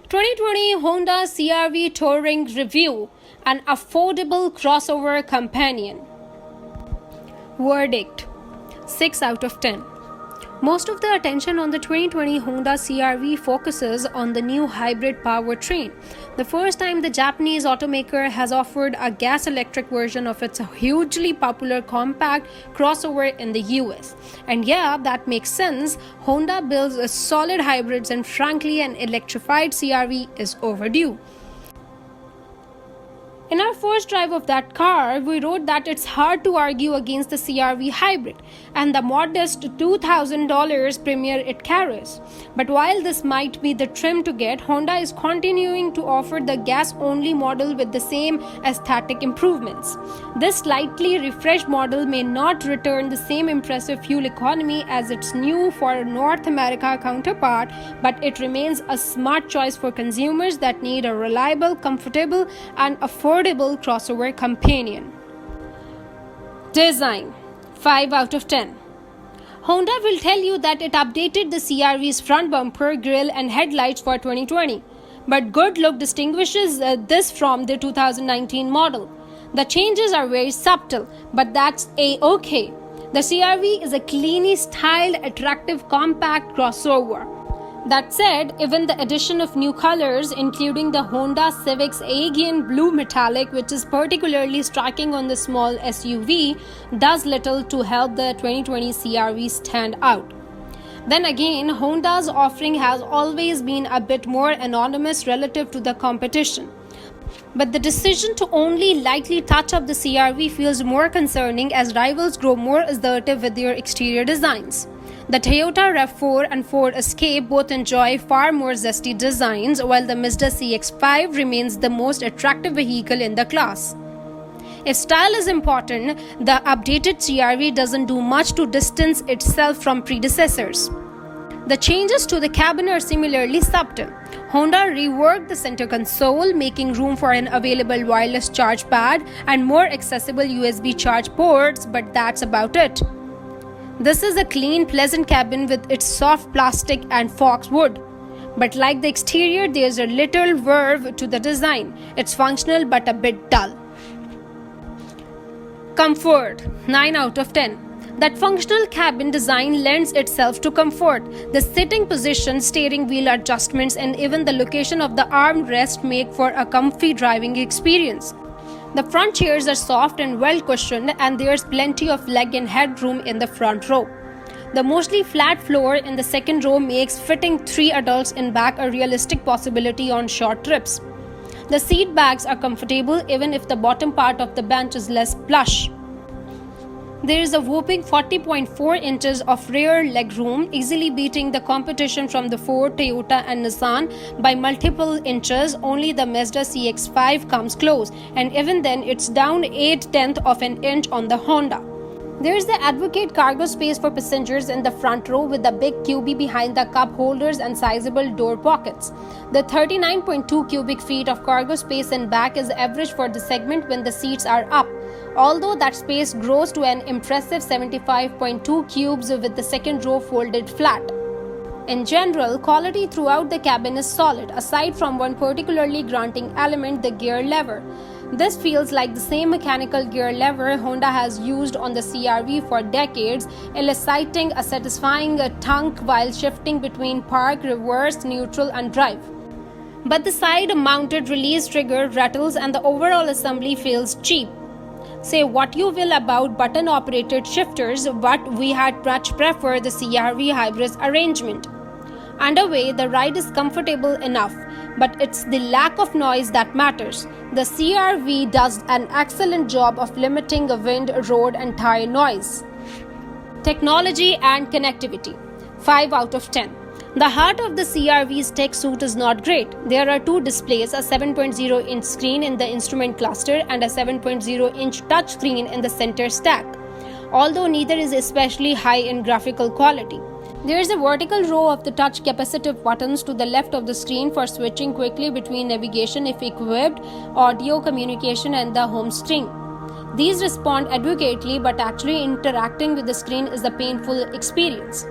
2020 Honda CR-V Touring Review, an affordable crossover companion. Verdict: 6 out of 10. Most of the attention on the 2020 Honda CR-V focuses on the new hybrid powertrain. The first time the Japanese automaker has offered a gas-electric version of its hugely popular compact crossover in the US. And yeah, that makes sense. Honda builds a solid hybrids, and frankly, an electrified CR-V is overdue. In our first drive of that car, we wrote that it's hard to argue against the CR-V hybrid and the modest $2,000 Premier it carries. But while this might be the trim to get, Honda is continuing to offer the gas-only model with the same aesthetic improvements. This slightly refreshed model may not return the same impressive fuel economy as its new for North America counterpart, but it remains a smart choice for consumers that need a reliable, comfortable, and affordable crossover companion. Design: 5 out of 10. Honda will tell you that it updated the CR-V's front bumper, grille, and headlights for 2020. But good look distinguishes this from the 2019 model. The changes are very subtle, but that's a-okay. The CR-V is a cleanly styled, attractive, compact crossover. That said, even the addition of new colors, including the Honda Civic's Aegean Blue Metallic, which is particularly striking on the small SUV, does little to help the 2020 CR-V stand out. Then again, Honda's offering has always been a bit more anonymous relative to the competition. But the decision to only lightly touch up the CR-V feels more concerning as rivals grow more assertive with their exterior designs. The Toyota RAV4 and Ford Escape both enjoy far more zesty designs, while the Mazda CX-5 remains the most attractive vehicle in the class. If style is important, the updated CR-V doesn't do much to distance itself from predecessors. The changes to the cabin are similarly subtle. Honda reworked the center console, making room for an available wireless charge pad and more accessible USB charge ports, but that's about it. This is a clean, pleasant cabin with its soft plastic and fox wood. But like the exterior, there's a little verve to the design. It's functional but a bit dull. Comfort: 9 out of 10. That functional cabin design lends itself to comfort. The sitting position, steering wheel adjustments, and even the location of the armrest make for a comfy driving experience. The front chairs are soft and well cushioned, and there's plenty of leg and headroom in the front row. The mostly flat floor in the second row makes fitting 3 adults in back a realistic possibility on short trips. The seat backs are comfortable even if the bottom part of the bench is less plush. There is a whopping 40.4 inches of rear legroom, easily beating the competition from the Ford, Toyota, and Nissan by multiple inches. Only the Mazda CX-5 comes close, and even then it's down 0.8 of an inch on the Honda. There is the Advocate cargo space for passengers in the front row with the big QB behind the cup holders and sizable door pockets. The 39.2 cubic feet of cargo space in back is average for the segment when the seats are up, although that space grows to an impressive 75.2 cubes with the second row folded flat. In general, quality throughout the cabin is solid, aside from one particularly grunting element, the gear lever. This feels like the same mechanical gear lever Honda has used on the CR-V for decades, eliciting a satisfying tunk while shifting between park, reverse, neutral, and drive. But the side-mounted release trigger rattles and the overall assembly feels cheap. Say what you will about button-operated shifters, but we had much preferred the CR-V hybrid's arrangement. Underway, the ride is comfortable enough, but it's the lack of noise that matters. The CR-V does an excellent job of limiting wind, road, and tire noise. Technology and connectivity: 5 out of 10. The heart of the CR-V's tech suite is not great. There are 2 displays, a 7.0-inch screen in the instrument cluster and a 7.0-inch touchscreen in the center stack, although neither is especially high in graphical quality. There is a vertical row of the touch capacitive buttons to the left of the screen for switching quickly between navigation if equipped, audio, communication, and the home screen. These respond adequately, but actually interacting with the screen is a painful experience.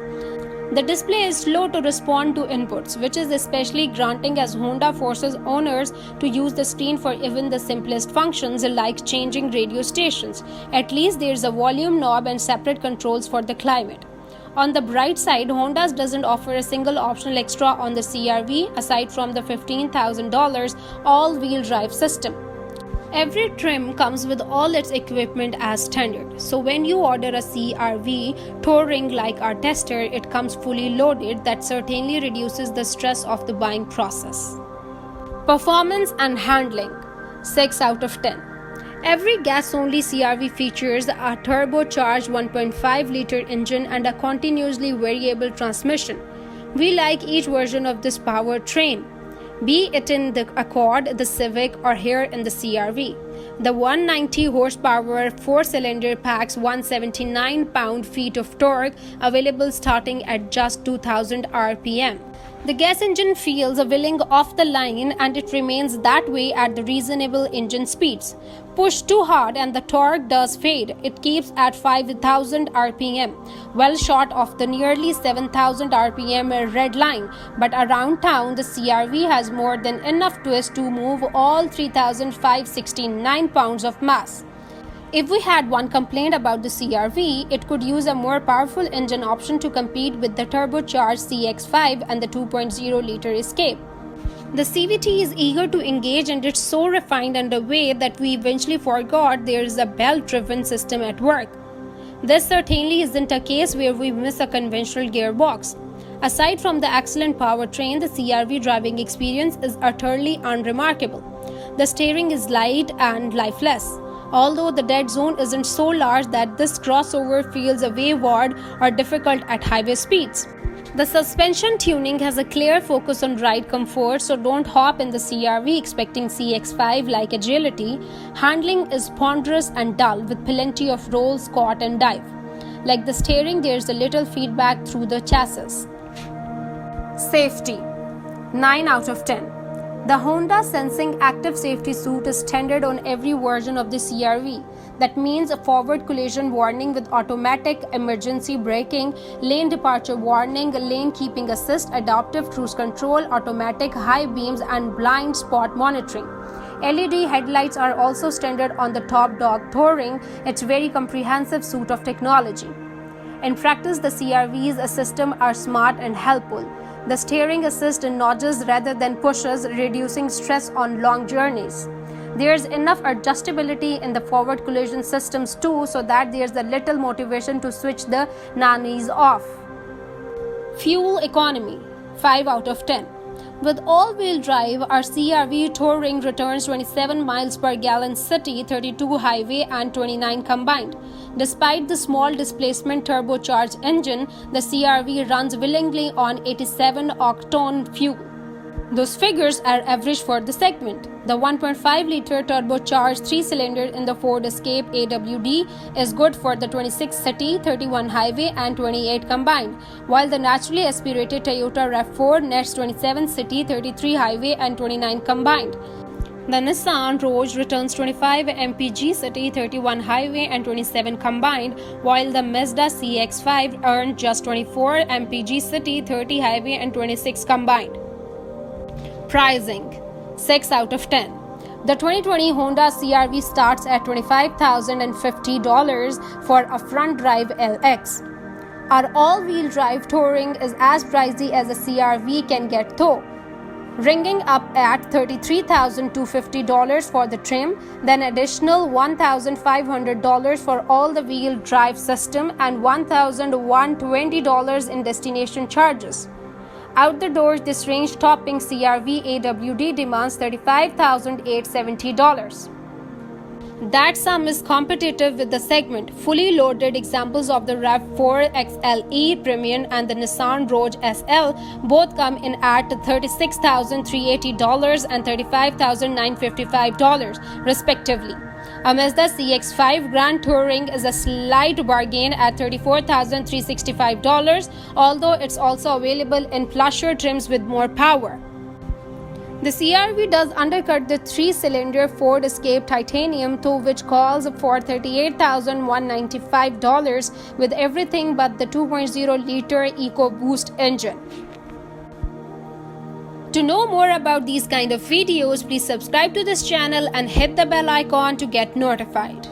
The display is slow to respond to inputs, which is especially granting as Honda forces owners to use the screen for even the simplest functions like changing radio stations. At least there's a volume knob and separate controls for the climate. On the bright side, Honda doesn't offer a single optional extra on the CR-V aside from the $15,000 all-wheel drive system. Every trim comes with all its equipment as standard. So when you order a CR-V Touring like our tester, it comes fully loaded. That certainly reduces the stress of the buying process. Performance and handling, 6 out of 10. Every gas-only CR-V features a turbocharged 1.5-liter engine and a continuously variable transmission. We like each version of this powertrain, be it in the Accord, the Civic, or here in the CR-V. The 190 horsepower 4-cylinder packs 179 pound-feet of torque, available starting at just 2000 RPM. The gas engine feels willing off the line, and it remains that way at the reasonable engine speeds. Push too hard and the torque does fade. It keeps at 5000 RPM, well short of the nearly 7000 RPM red line. But around town, the CR-V has more than enough twist to move all 3569 pounds of mass. If we had one complaint about the CR-V, it could use a more powerful engine option to compete with the turbocharged CX-5 and the 2.0-liter Escape. The CVT is eager to engage, and it's so refined in a way that we eventually forgot there is a belt-driven system at work. This certainly isn't a case where we miss a conventional gearbox. Aside from the excellent powertrain, the CR-V driving experience is utterly unremarkable. The steering is light and lifeless, although the dead zone isn't so large that this crossover feels wayward or difficult at highway speeds. The suspension tuning has a clear focus on ride comfort, so don't hop in the CR-V expecting CX-5-like agility. Handling is ponderous and dull, with plenty of roll, squat, and dive. Like the steering, there's a little feedback through the chassis. Safety, 9 out of 10. The Honda Sensing Active Safety Suite is standard on every version of the CR-V. That means a forward collision warning with automatic emergency braking, lane departure warning, lane keeping assist, adaptive cruise control, automatic high beams, and blind spot monitoring. LED headlights are also standard on the Top Dog Touring. It's a very comprehensive suite of technology. In practice, the CR-V's system are smart and helpful. The steering assist nudges rather than pushes, reducing stress on long journeys. There's enough adjustability in the forward collision systems too, so that there's a little motivation to switch the nannies off. Fuel economy, 5 out of 10. With all-wheel drive, our CR-V Touring returns 27 miles per gallon city, 32 highway, and 29 combined. Despite the small displacement turbocharged engine, the CR-V runs willingly on 87 octane fuel. Those figures are average for the segment. The 1.5-liter turbocharged 3-cylinder in the Ford Escape AWD is good for the 26 city, 31 highway, and 28 combined, while the naturally aspirated Toyota RAV4 nets 27 city, 33 highway, and 29 combined. The Nissan Rogue returns 25 mpg city, 31 highway, and 27 combined, while the Mazda CX-5 earned just 24 mpg city, 30 highway, and 26 combined. Pricing, 6 out of 10. The 2020 Honda CR-V starts at $25,050 for a front-drive LX. Our all-wheel drive Touring is as pricey as a CR-V can get though, ringing up at $33,250 for the trim, then additional $1,500 for all the wheel drive system and $1,120 in destination charges. Out the door, this range-topping CR-V AWD demands $35,870. That sum is competitive with the segment. Fully loaded examples of the RAV4 XLE Premium and the Nissan Rogue SL both come in at $36,380 and $35,955 respectively. A Mazda CX-5 Grand Touring is a slight bargain at $34,365, although it's also available in plusher trims with more power. The CRV does undercut the 3-cylinder Ford Escape Titanium, though, which calls for $38,195 with everything but the 2.0-liter EcoBoost engine. To know more about these kind of videos, please subscribe to this channel and hit the bell icon to get notified.